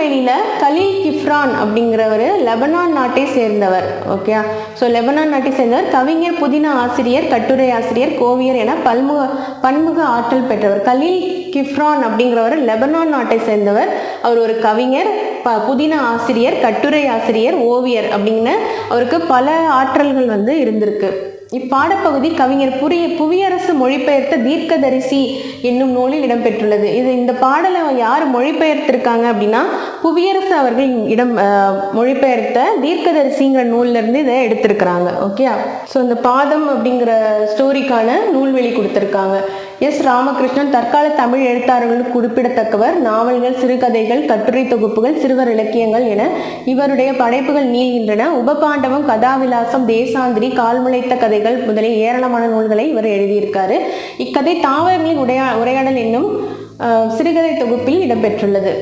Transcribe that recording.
திருநெல்வேலியில் கலீல் கிஃப்ரான் அப்படிங்கிறவர் லெபனான் நாட்டை சேர்ந்தவர். ஓகே, ஸோ லெபனான் நாட்டை சேர்ந்தவர், கவிஞர், புதின ஆசிரியர், கட்டுரை ஆசிரியர், கோவியர் என பன்முக ஆற்றல் பெற்றவர். கலீல் கிஃப்ரான் அப்படிங்கிறவர் லெபனான் நாட்டை சேர்ந்தவர். அவர் ஒரு கவிஞர், புதின ஆசிரியர், கட்டுரை ஆசிரியர், ஓவியர் அப்படின்னு அவருக்கு பல ஆற்றல்கள் இருந்திருக்கு. இப்பாடப்பகுதி கவிஞர் புவியரசு மொழிபெயர்த்த தீர்க்கதரிசி என்னும் நூலில் இடம்பெற்றுள்ளது. இந்த பாடலை யார் மொழிபெயர்த்திருக்காங்க அப்படின்னா புவியரசு அவர்கள் மொழிபெயர்த்த தீர்க்கதரிசிங்கிற நூல்ல இருந்து இதை எடுத்திருக்கிறாங்க. ஓகே, ஸோ இந்த பாதம் அப்படிங்கிற ஸ்டோரிக்கான நூல்வெளி கொடுத்திருக்காங்க. எஸ் ராமகிருஷ்ணன் தற்கால தமிழ் எழுத்தாளர்களுக்கு குறிப்பிடத்தக்கவர். நாவல்கள், சிறுகதைகள், கட்டுரை தொகுப்புகள், சிறுவர் இலக்கியங்கள் என இவருடைய படைப்புகள் நீள்கின்றன. உபபாண்டவம், கதாவிலாசம், தேசாந்திரி, கால்முளைத்த கதைகள் முதலிய ஏராளமான நூல்களை இவர் எழுதியிருக்காரு. இக்கதை தாவரங்களின் உரையாடல் என்னும் சிறுகதை தொகுப்பில் இடம்பெற்றுள்ளது.